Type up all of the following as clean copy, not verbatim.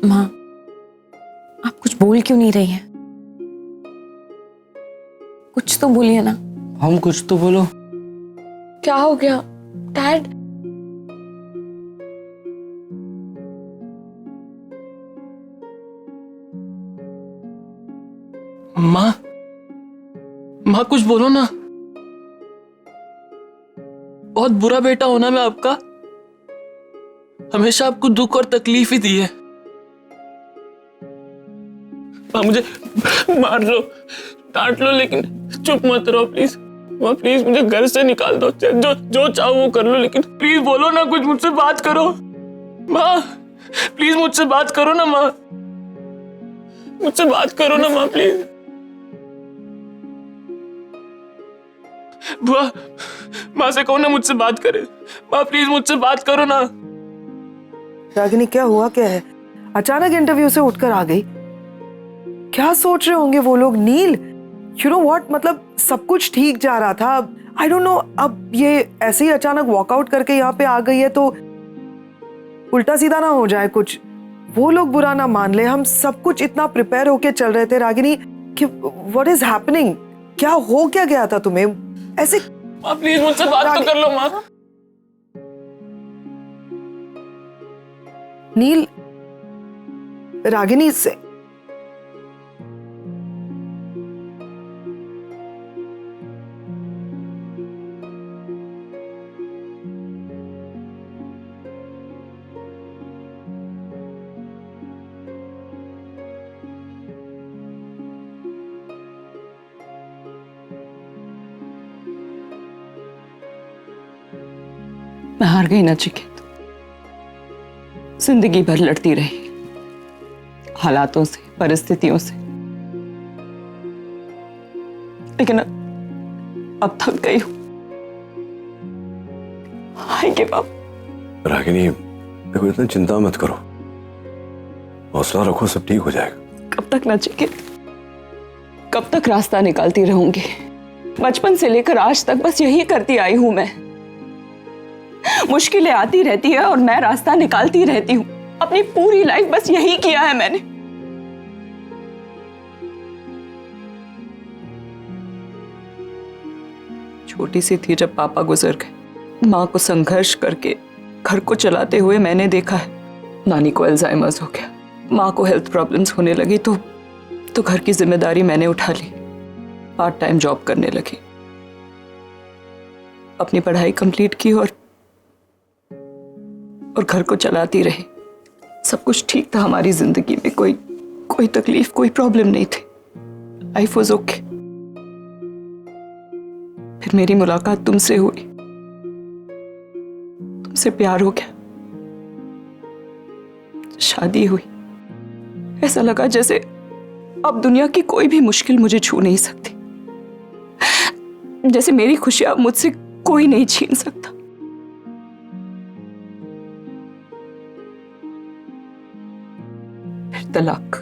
माँ, आप कुछ बोल क्यों नहीं रही हैं? कुछ तो बोलिए ना। हम कुछ तो बोलो। क्या हो गया डैड? माँ, माँ कुछ बोलो ना। बहुत बुरा बेटा होना मैं आपका। हमेशा आपको दुख और तकलीफ ही दी है। माँ मुझे मार लो, डांट लो, लेकिन चुप मत रहो प्लीज। माँ प्लीज मुझे घर से निकाल दो, जो जो चाहो वो कर लो, लेकिन प्लीज बोलो ना कुछ, मुझसे बात करो। माँ प्लीज मुझसे बात करो ना माँ, मुझसे बात करो ना माँ प्लीज। बुआ, माँ से कहो ना मुझसे बात करे। माँ प्लीज मुझसे बात करो ना। रागिनी क्या हुआ, क्या है? अचानक इंटरव्यू से उठकर आ गई। क्या सोच रहे होंगे वो लोग? नील, यू नो व्हाट, मतलब सब कुछ ठीक जा रहा था। आई डोंट नो, अब ये ऐसे ही अचानक वॉकआउट करके यहाँ पे आ गई है तो उल्टा सीधा ना हो जाए कुछ, वो लोग बुरा ना मान ले। हम सब कुछ इतना प्रिपेयर होके चल रहे थे रागिनी कि व्हाट इज हैपनिंग? क्या हो क्या गया था तुम्हें ऐसे? माँ प्लीज मुझसे बात तो कर लो माँ। नील, रागिनी से मैं हार गई नचिकेत। जिंदगी भर लड़ती रही हालातों से, परिस्थितियों से, लेकिन अब थक गई हूं। I give up. रागिनी देखो, इतना चिंता मत करो, हौसला रखो, सब ठीक हो जाएगा। कब तक नचिकेत, कब तक रास्ता निकालती रहूंगी? बचपन से लेकर आज तक बस यही करती आई हूं मैं। मुश्किलें आती रहती है और मैं रास्ता निकालती रहती हूँ। अपनी पूरी लाइफ बस यही किया है मैंने। छोटी सी थी जब पापा गुजर गए। माँ को संघर्ष करके घर को चलाते हुए मैंने देखा है। नानी को अल्जाइमर्स हो गया, माँ को हेल्थ प्रॉब्लम्स होने लगी तो घर की जिम्मेदारी मैंने उठा ली। पार्ट टाइम जॉब करने लगी, अपनी पढ़ाई कंप्लीट की और घर को चलाती रही। सब कुछ ठीक था हमारी जिंदगी में, कोई तकलीफ, कोई प्रॉब्लम नहीं थी। Life was okay. फिर मेरी मुलाकात तुमसे हुई, तुमसे प्यार हो गया, शादी हुई। ऐसा लगा जैसे अब दुनिया की कोई भी मुश्किल मुझे छू नहीं सकती, जैसे मेरी खुशियां मुझसे कोई नहीं छीन सकता। तलाक,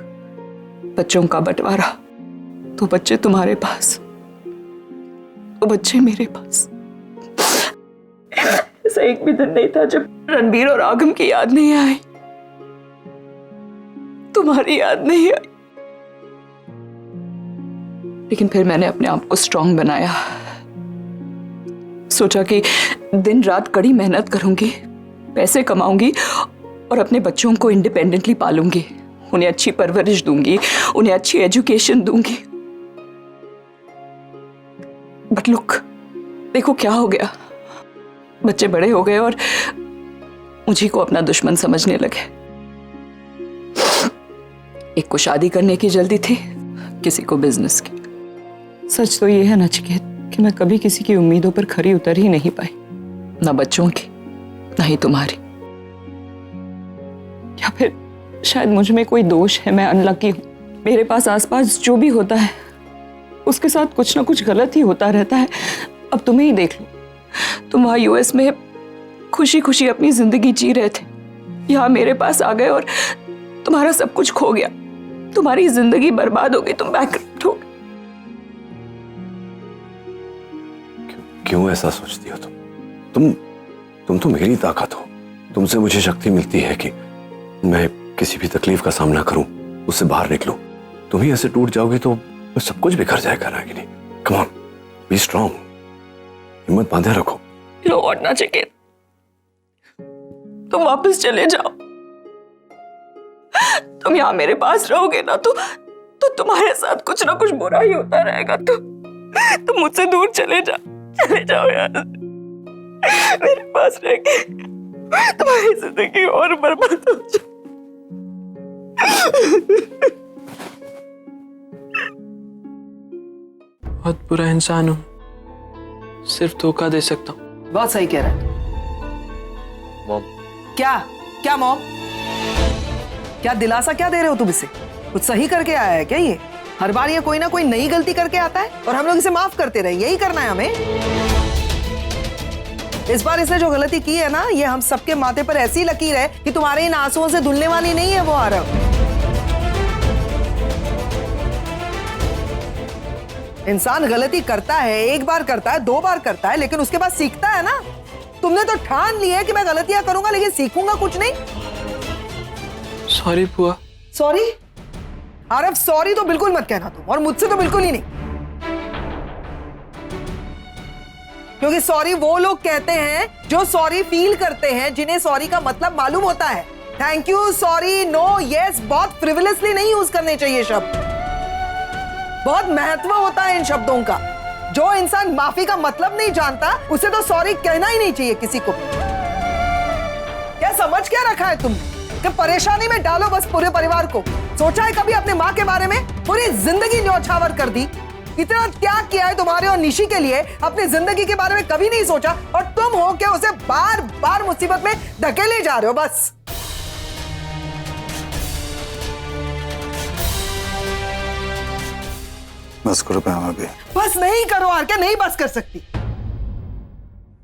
बच्चों का बंटवारा, तो बच्चे तुम्हारे पास, तो बच्चे मेरे पास। ऐसा एक भी दिन नहीं था जब रणबीर और आगम की याद नहीं आई, तुम्हारी याद नहीं आई। लेकिन फिर मैंने अपने आप को स्ट्रांग बनाया। सोचा कि दिन रात कड़ी मेहनत करूंगी, पैसे कमाऊंगी और अपने बच्चों को इंडिपेंडेंटली पालूंगी, उन्हें अच्छी परवरिश दूंगी, उन्हें अच्छी एजुकेशन दूंगी। बट लुक, देखो क्या हो गया। बच्चे बड़े हो गए और मुझे को अपना दुश्मन समझने लगे। एक को शादी करने की जल्दी थी, किसी को बिजनेस की। सच तो ये है नचिकेत कि मैं कभी किसी की उम्मीदों पर खरी उतर ही नहीं पाई, ना बच्चों की, ना ही तुम्हारी। या फिर शायद मुझ में कोई दोष है, मैं अनलकी हूं। मेरे पास आसपास जो भी होता है उसके साथ कुछ ना कुछ गलत ही होता रहता है। अब तुम्हें ही देख लो, तुम वहां यूएस में खुशी खुशी अपनी जिंदगी जी रहे थे, यहाँ मेरे पास आ गए और तुम्हारा सब कुछ खो गया, तुम्हारी जिंदगी बर्बाद हो गई, तुम बैंकरप्ट हो गए। क्यों ऐसा सोचती हो तुम तो मेरी ताकत हो, तुमसे मुझे शक्ति मिलती है कि मैं किसी भी तकलीफ का सामना करूं, उससे बाहर निकलूं। तुम ही ऐसे टूट जाओगी तो सब कुछ बिखर जाएगा Ragini. Come on, B strong, हिम्मत बांधे रखो। लौट ना चाहिए, तुम वापस चले जाओ। तुम यहाँ मेरे पास रहोगे ना तो तुम्हारे साथ कुछ ना कुछ बुरा ही होता रहेगा। तुम मुझसे दूर चले जाओ यार। मेरे पास रह के तुम्हारी जिंदगी और बर्बाद हो जाए। बहुत बुरा इंसान हूँ, सिर्फ धोखा दे सकता हूँ। बहुत सही कह रहा है। मॉम, क्या मॉम? क्या दिलासा क्या दे रहे हो तुम इसे? कुछ सही करके आया है क्या ये? हर बार ये कोई ना कोई नई गलती करके आता है और हम लोग इसे माफ करते रहे, यही करना है हमें। इस बार इसने जो गलती की है ना, ये हम सबके माथे पर ऐसी लकीर है कि तुम्हारे इन आंसुओं से धुलने वाली नहीं है वो आरव। इंसान गलती करता है, एक बार करता है, 2 बार करता है, लेकिन उसके बाद सीखता है ना। तुमने तो ठान लिया है कि मैं गलतियां करूंगा लेकिन सीखूंगा कुछ नहीं। सॉरी बुआ। सॉरी? आरव सॉरी तो बिल्कुल मत कहना तुम, और मुझसे तो बिल्कुल ही नहीं, क्योंकि सॉरी वो लोग कहते हैं जो सॉरी फील करते हैं, जिन्हें सॉरी का मतलब मालूम होता है। Thank you, sorry, no, yes बहुत फ्रिवलेसली नहीं यूज करने चाहिए शब्द। बहुत महत्व होता है इन शब्दों का। जो इंसान माफी का मतलब नहीं जानता उसे तो सॉरी कहना ही नहीं चाहिए किसी को। क्या समझ क्या रखा है तुमने कि परेशानी में डालो बस पूरे परिवार को? सोचा है कभी अपने माँ के बारे में? पूरी जिंदगी न्यौछावर कर दी। इतना त्याग किया है तुम्हारे और निशी के लिए, अपनी जिंदगी के बारे में कभी नहीं सोचा, और तुम हो के उसे बार बार मुसीबत में धकेले जा रहे हो। बस बस करो पैम अभी। बस नहीं करो आर के, नहीं बस कर सकती।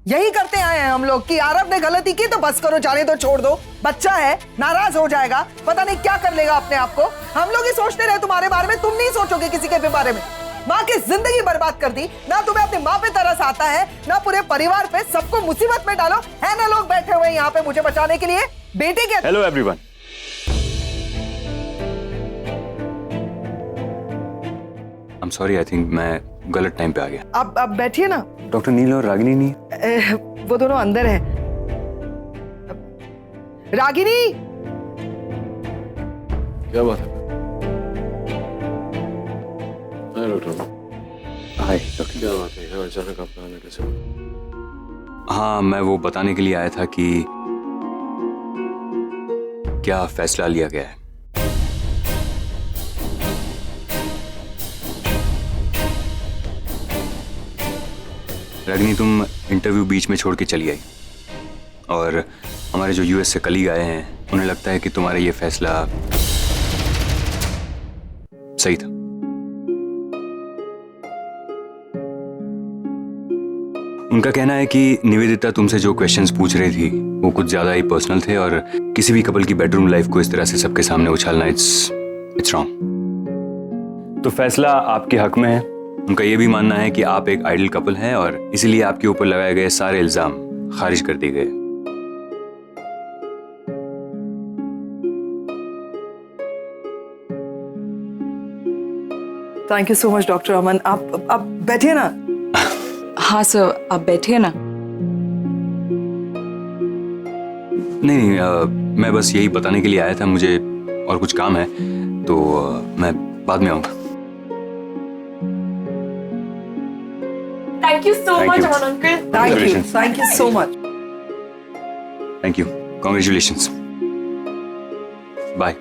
यही करते आए हैं हम लोग कि आरव ने गलती की तो बस करो, जाने दो, छोड़ दो। बच्चा है, नाराज हो जाएगा, पता नहीं क्या कर लेगा अपने आप को। हम लोग ही सोचते रहे तुम्हारे बारे में, तुम नहीं सोचोगे किसी के भी बारे में। माँ की जिंदगी बर्बाद कर दी ना। तुम्हें अपनी माँ पे तरस आता है ना पूरे परिवार पे। सबको मुसीबत में डालो है ना। लोग बैठे हुए यहाँ पे मुझे बचाने के लिए। बेटे के hello everyone. I am sorry, I think मैं गलत टाइम पे आ गया। अब बैठिए ना। डॉक्टर नील और रागिनी नहीं? वो दोनों अंदर है। रागिनी, क्या बात है? हाय डॉक्टर। हाय डॉक्टर। क्या बात है? अचानक आपका आना कैसे हुआ? हाँ, मैं वो बताने के लिए आया था कि क्या फैसला लिया गया है। रागिनी, तुम इंटरव्यू बीच में छोड़ के चली आई, और हमारे जो यूएस से कलीग आए हैं उन्हें लगता है कि तुम्हारा ये फैसला सही था। उनका कहना है कि निवेदिता तुमसे जो क्वेश्चंस पूछ रही थी वो कुछ ज्यादा ही पर्सनल थे, और किसी भी कपल की बेडरूम लाइफ को इस तरह से सबके सामने उछालना इट्स रॉन्ग। तो फैसला आपके हक में है। उनका यह भी मानना है कि आप एक आइडल कपल हैं और इसीलिए आपके ऊपर लगाए गए सारे इल्जाम खारिज कर दिए गए। Thank you so much doctor Aman. आप बैठिए ना। हाँ सर, आप बैठिए ना। नहीं, मैं बस यही बताने के लिए आया था, मुझे और कुछ काम है, तो मैं बाद में आऊंगा। Thank you so much Aman uncle. Thank you so much. Thank you, congratulations, bye.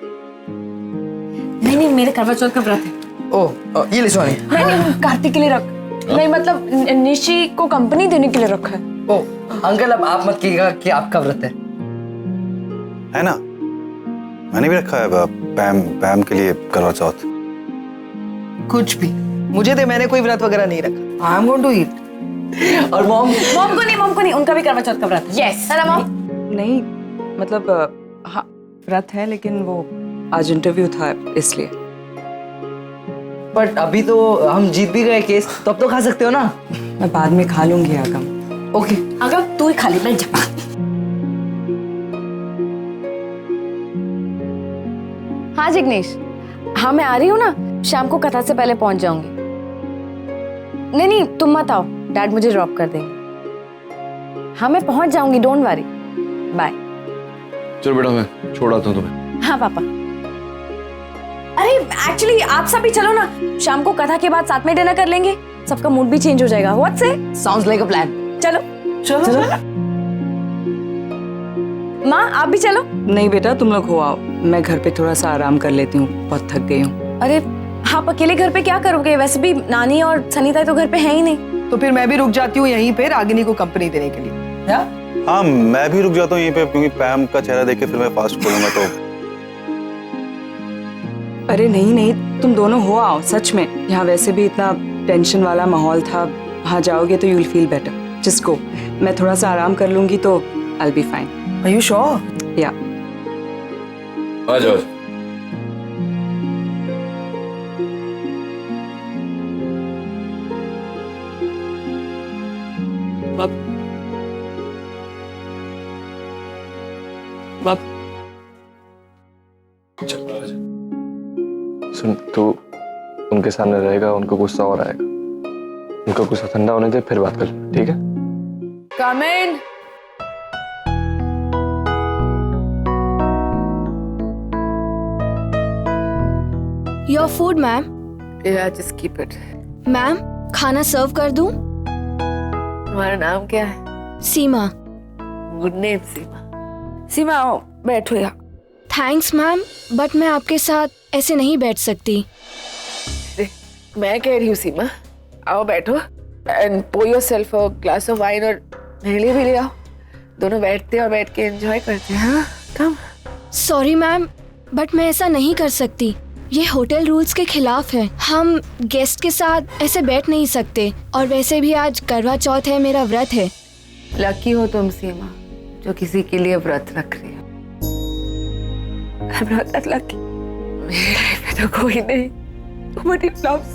नहीं, मेरे करवा चौथ का व्रत है। ओ, ये ले सोनी। नहीं, कार्तिक के लिए रख। नहीं मतलब निशी को कंपनी देने के लिए रखा है। ओ अंकल, अब आप मत कीजिएगा कि आपका व्रत है ना? मैंने भी रखा है पैम के लिए करवा चौथ। कुछ भी मुझे दे, मैंने कोई व्रत वगैरह नहीं रखा। I am going to eat. और मॉम को नहीं, उनका भी करवा चौथ का व्रत है। यस है ना मॉम? नहीं मतलब हाँ व्रत है, लेकिन वो आज इंटरव्यू था इसलिए। बट अभी तो हम जीत भी गए केस, तो अब तो खा सकते हो ना। मैं बाद में खा लूंगी आगम। ओके, अगर तू ही खा ले, मैं झपा। हाँ जिग्नेश, हाँ मैं आ रही हूँ ना, शाम को कथा से पहले पहुंच जाऊंगी। नहीं नहीं तुम मत आओ, डैड मुझे ड्रॉप कर देंगे। हाँ मैं पहुंच जाऊंगी, डोंट वरी। बाय। चलो बेटा मैं छोड़ आता हूँ तुम्हें। हाँ पापा। अरे एक्चुअली आप सब भी चलो ना, शाम को कथा के बाद साथ में डिनर कर लेंगे, सबका मूड भी चेंज हो जाएगा। व्हाट से? Sounds like a plan. चलो चलो माँ आप भी चलो। नहीं बेटा, तुम लोग हो आओ, मैं घर पे थोड़ा सा आराम कर लेती हूँ, बहुत थक गई हूँ। अरे आप अकेले घर पे क्या करोगे? वैसे भी नानी और सनीता तो घर पे है ही नहीं। तो फिर मैं भी रुक जाती हूँ यहीं पे रागिनी को कंपनी देने के लिए। हाँ मैं भी रुक जाता हूँ यहीं पे, क्योंकि पैम का चेहरा देख के फिर मैं फास्ट खोलूंगा तो। अरे नहीं नहीं, तुम दोनों हो आओ, सच में यहाँ वैसे भी इतना टेंशन वाला माहौल था, वहाँ जाओगे तो you will feel better. Just go, मैं थोड़ा सा आराम कर लूंगी तो I will be fine. Are you sure? या आ जाओ। बाप सुन, तू उनके सामने रहेगा, उनको गुस्सा और आएगा, उनका गुस्सा ठंडा होने दे, फिर बात कर, ठीक है? Come in. Your food ma'am. Yeah, just keep it. Ma'am खाना सर्व कर दूं? तुम्हारा नाम क्या है? सीमा। गुड नेम सीमा। सीमा आओ बैठो यहाँ। थैंक्स मैम, बट मैं आपके साथ ऐसे नहीं बैठ सकती। मैं कह रही हूँ सीमा, आओ बैठो and pour yourself a glass of wine और मेरे लिए भी ले आओ, दोनों बैठते और बैठ के एंजॉय करते हैं। हाँ कम। सॉरी मैम, बट मैं ऐसा नहीं कर सकती, ये होटल रूल्स के खिलाफ है। हम गेस्ट के साथ ऐसे बैठ नहीं सकते, और वैसे भी आज करवा चौथ है, मेरा व्रत है। लकी हो तुम सीमा जो किसी के लिए व्रत रख रही हो। I'm not that lucky. मेरी लाइफ में तो कोई नहीं। Nobody loves.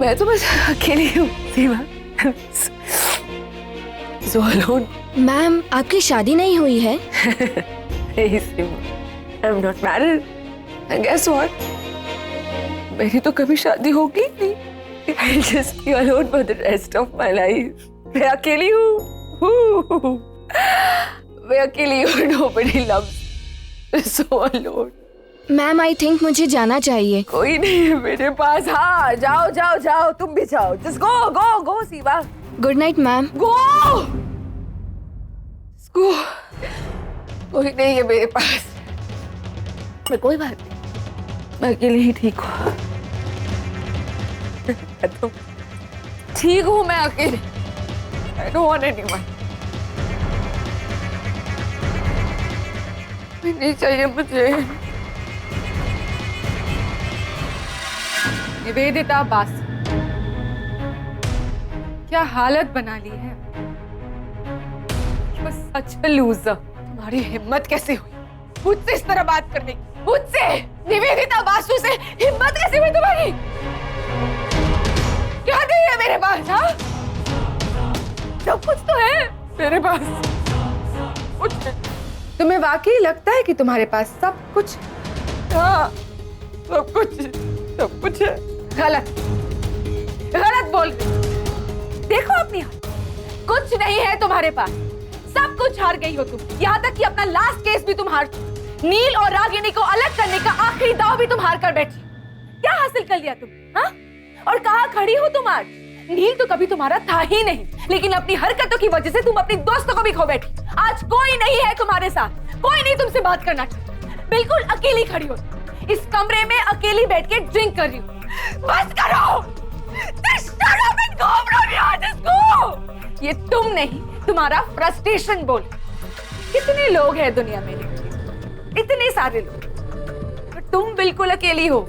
मैं तो बस अकेली हूँ सीमा। So alone. मैम आपकी शादी नहीं हुई है? Hey Seema, I'm not married. And guess what? मेरी तो कभी शादी होगी नहीं। I'll just be alone for the rest of my life. मैं अकेली हूँ। मैं अकेली हूँ। Nobody loves. So alone. Ma'am I think मुझे जाना चाहिए। कोई नहीं है मेरे पास। हाँ जाओ जाओ जाओ, तुम भी जाओ। Just go go go Seema. Good night ma'am. Go. Go. कोई नहीं है मेरे पास। मैं कोई बात नहीं, मैं अकेले ही ठीक हूँ। तो ठीक हूँ मैं अकेले। I don't want anyone. नहीं चाहिए मुझे। निवेदिता बास, क्या हालत बना ली है। बस सच लूजर। तुम्हारी हिम्मत कैसे हुई मुझसे इस तरह बात करने की? मुझसे निवेदिता बासु से हिम्मत कैसे हुई तुम्हारी? क्या नहीं है मेरे पास? हाँ सब कुछ तो है मेरे पास। कुछ तुम्हें वाकई लगता है कि तुम्हारे पास सब कुछ? हाँ सब कुछ है। गलत गलत बोल रही। देखो अपनी हालत, कुछ नहीं है तुम्हारे पास, सब कुछ हार गई हो तुम। यहाँ तक कि अपना लास्ट केस भी तुम हार चुकी। नील और रागिनी को अलग करने का आखिरी दाव भी तुम हार कर बैठी। क्या हासिल कर लिया तुम? हाँ और कहाँ खड़ी हो तुम आज? नील तो कभी तुम्हारा था ही नहीं, लेकिन अपनी हरकतों की वजह से तुम अपनी दोस्तों को भी खो बैठी। आज कोई नहीं है तुम्हारे साथ, कोई नहीं तुमसे बात करना चाहता। बिल्कुल अकेली खड़ी हो, इस कमरे में अकेली बैठ के ड्रिंक कर रही हो। बस करो, ये तुम नहीं, तुम्हारा फ्रस्ट्रेशन बोल। कितने लोग हैं दुनिया में, इतने सारे लोग, पर तुम बिल्कुल अकेली हो,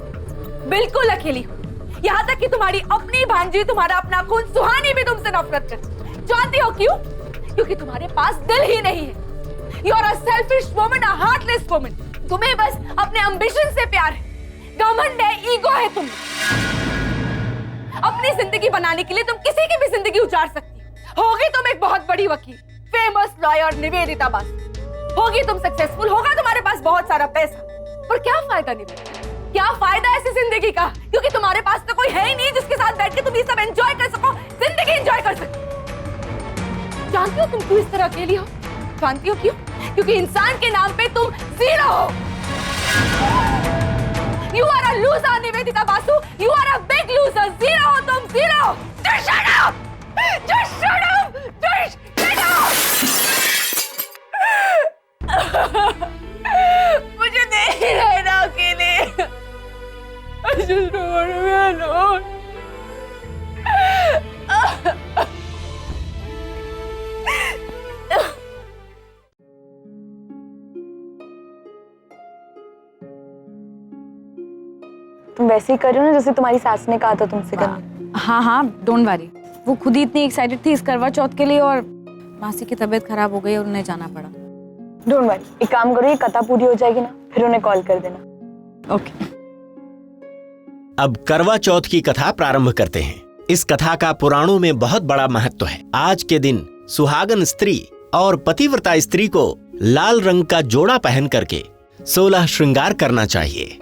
बिल्कुल अकेली हो। यहाँ तक कि तुम्हारी अपनी भांजी, तुम्हारा अपना खून सुहानी भी तुमसे नफरत करती। जानती हो क्यों? क्योंकि तुम्हारे पास दिल ही नहीं है। You are a selfish woman, a heartless woman. तुम्हें बस अपने ambition से प्यार है, घमंड है, ईगो है तुम। अपनी जिंदगी बनाने के लिए तुम किसी की भी जिंदगी उजाड़ सकती हो। होगी तुम एक बहुत बड़ी वकील, फेमस लॉयर निवेदिता बासु। होगी तुम सक्सेसफुल, होगा तुम्हारे पास बहुत सारा पैसा, पर क्या फायदा नहीं, क्या फायदा ऐसी जिंदगी का, क्योंकि तुम्हारे पास तो कोई है ही नहीं जिसके साथ बैठ के तुम ये सब एंजॉय कर सको, जिंदगी एंजॉय कर सको। जानती हो तुम क्यों इस तरह अकेली हो? जानती हो क्यों? क्योंकि इंसान के नाम पे तुम जीरो हो। You are a loser, Nivedita Basu. You are a big loser. Zero हो तुम, zero. Just shut up. Just shut up. Just shut up. मुझे नहीं रहना अकेले। I just don't want to be alone. तुम वैसे ही कर रही हो ना जैसे तुम्हारी सास ने कहा था तुमसे करने। हाँ हाँ डोंट वरी, वो खुद ही इतनी एक्साइटेड थी इस करवा चौथ के लिए और मासी की तबीयत खराब हो गई और उन्हें जाना पड़ा। डोंट वरी, एक काम करो, ये कथा पूरी हो जाएगी ना फिर उन्हें कॉल कर देना। ओके। अब करवा चौथ की कथा प्रारंभ करते हैं। इस कथा का पुराणों में बहुत बड़ा महत्व है। आज के दिन सुहागन स्त्री और पतिव्रता स्त्री को लाल रंग का जोड़ा पहन करके 16 श्रृंगार करना चाहिए।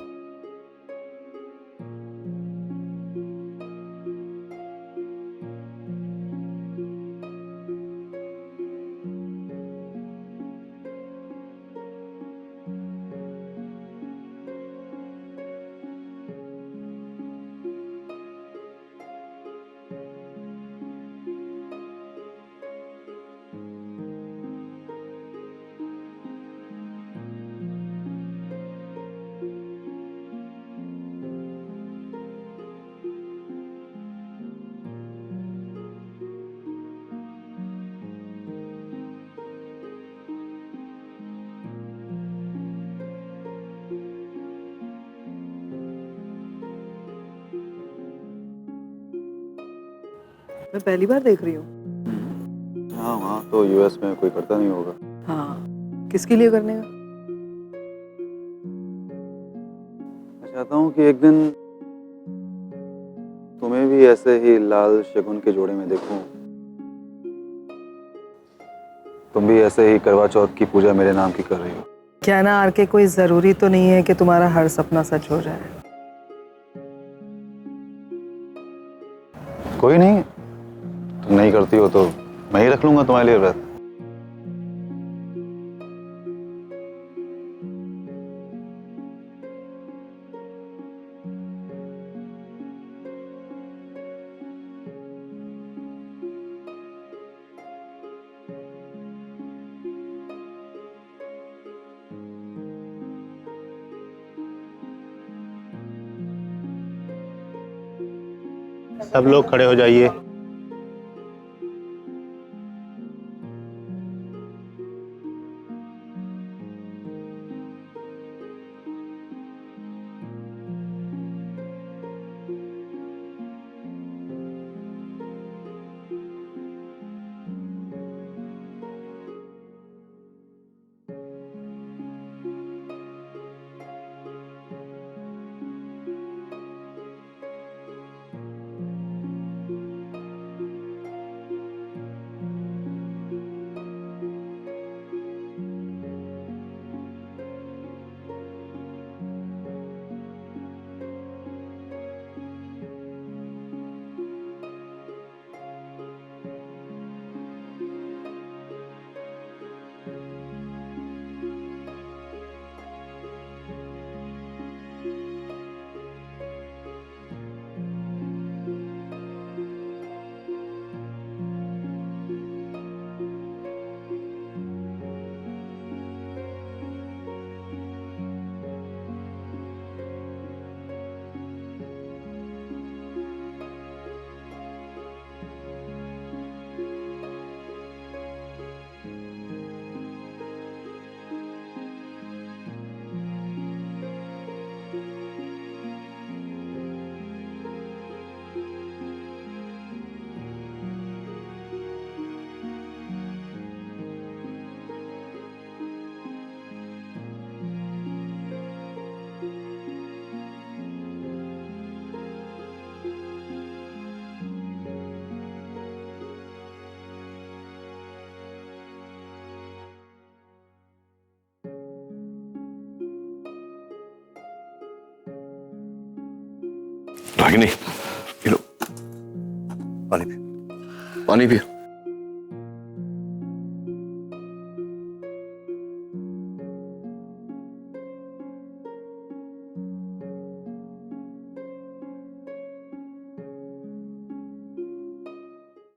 मैं पहली बार देख रही हूँ। हाँ वहाँ तो यूएस में कोई करता नहीं होगा। हाँ, किसके लिए करने का? मैं चाहता हूँ कि एक दिन तुम्हें भी ऐसे ही लाल शगुन के जोड़े में देखूं। तुम भी ऐसे ही करवा चौथ की पूजा मेरे नाम की कर रही हो। क्या ना आर के, कोई जरूरी तो नहीं है कि तुम्हारा हर सपना सच हो जाए। कोई नहीं, तुम नहीं करती हो तो मैं ही रख लूंगा तुम्हारे लिए व्रत। सब लोग खड़े हो जाइए। रागिनी, ये लो पानी पी, पानी पी।